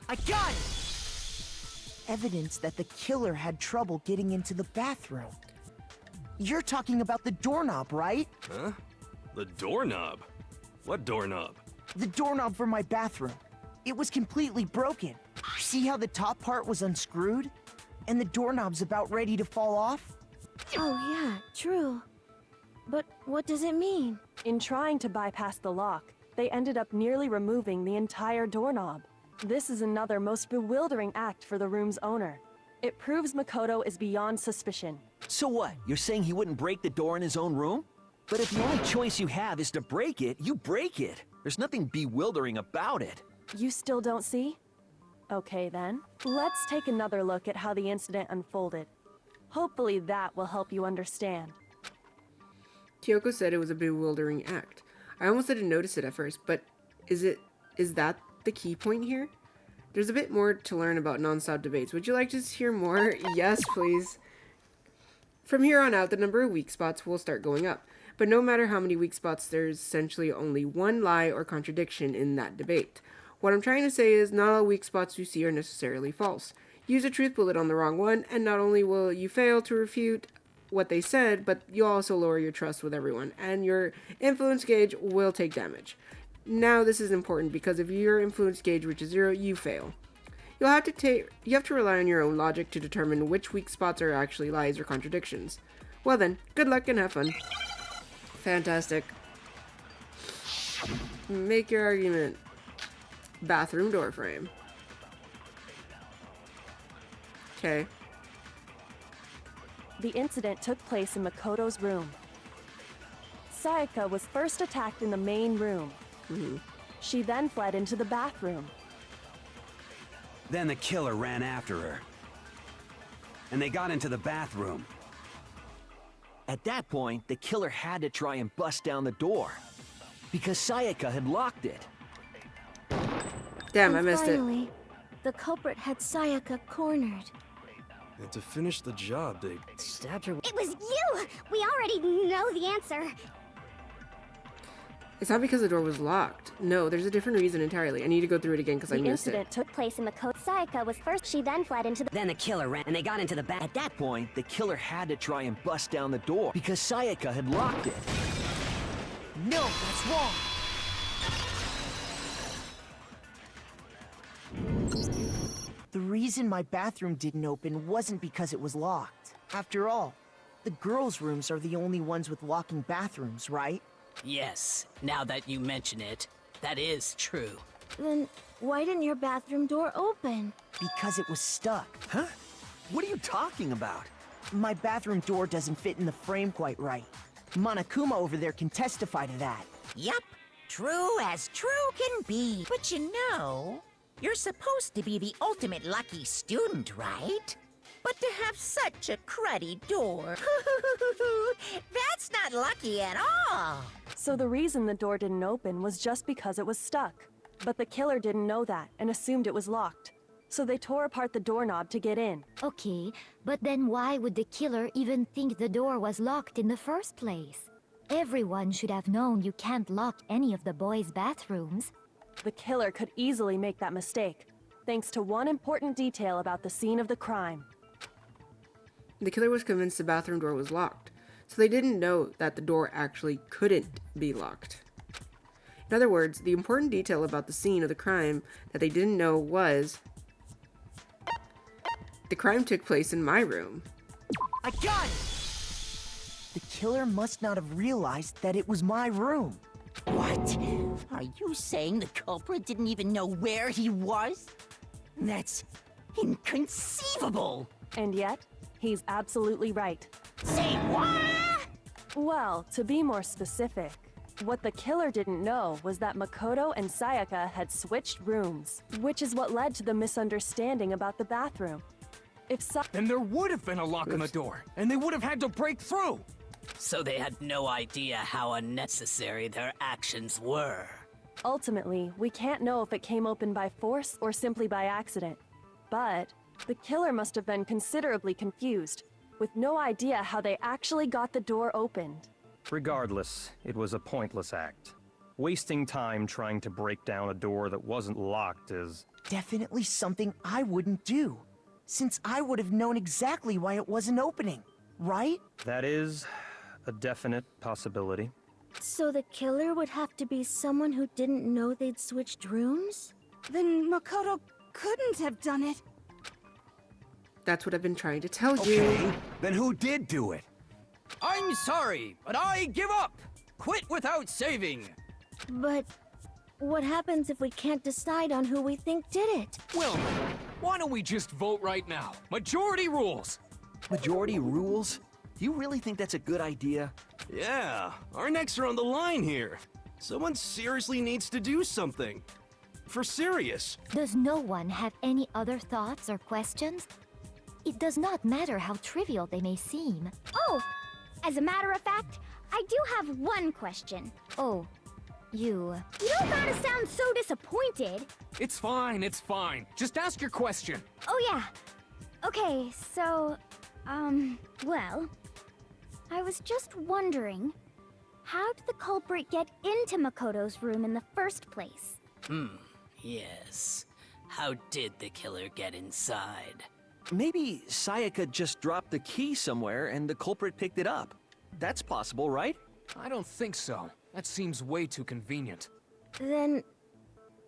I got it! Evidence that the killer had trouble getting into the bathroom. You're talking about the doorknob, right? Huh? The doorknob? What doorknob? The doorknob for my bathroom. It was completely broken. See how the top part was unscrewed? And the doorknob's about ready to fall off? Oh yeah, true. But what does it mean? In trying to bypass the lock, they ended up nearly removing the entire doorknob. This is another most bewildering act for the room's owner. It proves Makoto is beyond suspicion. So what? You're saying he wouldn't break the door in his own room? But if the only choice you have is to break it, you break it. There's nothing bewildering about it. You still don't see? Okay then, let's take another look at how the incident unfolded. Hopefully that will help you understand. Kyoko said it was a bewildering act. I almost didn't notice it at first, but is that the key point here? There's a bit more to learn about non-stop debates. Would you like to hear more? Yes, please. From here on out, the number of weak spots will start going up. But no matter how many weak spots, there's essentially only one lie or contradiction in that debate. What I'm trying to say is not all weak spots you see are necessarily false. Use a truth bullet on the wrong one, and not only will you fail to refute what they said, but you'll also lower your trust with everyone, and your influence gauge will take damage. Now, this is important because if your influence gauge reaches 0, you fail. You have to rely on your own logic to determine which weak spots are actually lies or contradictions. Well then, good luck and have fun. Fantastic. Make your argument. Bathroom door frame. Okay. The incident took place in Makoto's room. Sayaka was first attacked in the main room. She then fled into the bathroom. Then the killer ran after her. And they got into the bathroom. At that point, the killer had to try and bust down the door. Because Sayaka had locked it. Damn, And I missed finally, the culprit had Sayaka cornered. And to finish the job, they stabbed her. It was you! We already know the answer. It's not because the door was locked. No, there's a different reason entirely. I need to go through it again because I missed it. The incident took place in the code. Sayaka was first, she then fled into the... Then the killer ran, and they got into the bath. At that point, the killer had to try and bust down the door. Because Sayaka had locked it. No, that's wrong. The reason my bathroom didn't open wasn't because it was locked. After all, the girls' rooms are the only ones with locking bathrooms, right? Yes, now that you mention it, that is true. Then why didn't your bathroom door open? Because it was stuck. Huh? What are you talking about? My bathroom door doesn't fit in the frame quite right. Monokuma over there can testify to that. Yup, true as true can be. But you know, you're supposed to be the ultimate lucky student, right? But to have such a cruddy door, that's not lucky at all. So the reason the door didn't open was just because it was stuck. But the killer didn't know that and assumed it was locked. So they tore apart the doorknob to get in. Okay, but then why would the killer even think the door was locked in the first place? Everyone should have known you can't lock any of the boys' bathrooms. The killer could easily make that mistake, thanks to one important detail about the scene of the crime. The killer was convinced the bathroom door was locked, so they didn't know that the door actually couldn't be locked. In other words, the important detail about the scene of the crime that they didn't know was the crime took place in my room. I got it! The killer must not have realized that it was my room. What? Are you saying the culprit didn't even know where he was? That's inconceivable! And yet, he's absolutely right. Say what? Well, to be more specific, what the killer didn't know was that Makoto and Sayaka had switched rooms, which is what led to the misunderstanding about the bathroom. Then there would have been a lock on the door, and they would have had to break through! So they had no idea how unnecessary their actions were. Ultimately, we can't know if it came open by force or simply by accident. But the killer must have been considerably confused, with no idea how they actually got the door opened. Regardless, it was a pointless act. Wasting time trying to break down a door that wasn't locked is... Definitely something I wouldn't do, since I would have known exactly why it wasn't opening, right? That is a definite possibility. So the killer would have to be someone who didn't know they'd switched rooms? Then Makoto couldn't have done it. That's what I've been trying to tell you. Okay, then who did do it? I'm sorry, but I give up! Quit without saving! But what happens if we can't decide on who we think did it? Well, why don't we just vote right now? Majority rules! Majority rules? Do you really think that's a good idea? Yeah, our necks are on the line here. Someone seriously needs to do something. For serious. Does no one have any other thoughts or questions? It does not matter how trivial they may seem. Oh, as a matter of fact, I do have one question. Oh, you... You don't gotta sound so disappointed. It's fine, it's fine. Just ask your question. Oh yeah. Okay, so, well, I was just wondering, How did the culprit get into Makoto's room in the first place? Yes. How did the killer get inside? Maybe Sayaka just dropped the key somewhere and the culprit picked it up. That's possible, right? I don't think so. That seems way too convenient. Then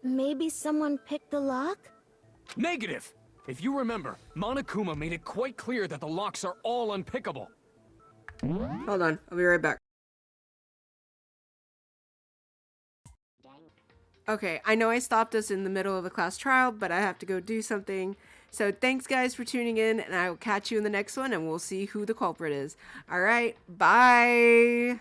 maybe someone picked the lock? Negative! If you remember, Monokuma made it quite clear that the locks are all unpickable. Hold on, I'll be right back. Okay, I know I stopped us in the middle of a class trial, but I have to go do something. So thanks guys for tuning in, and I will catch you in the next one, and we'll see who the culprit is. Alright, bye!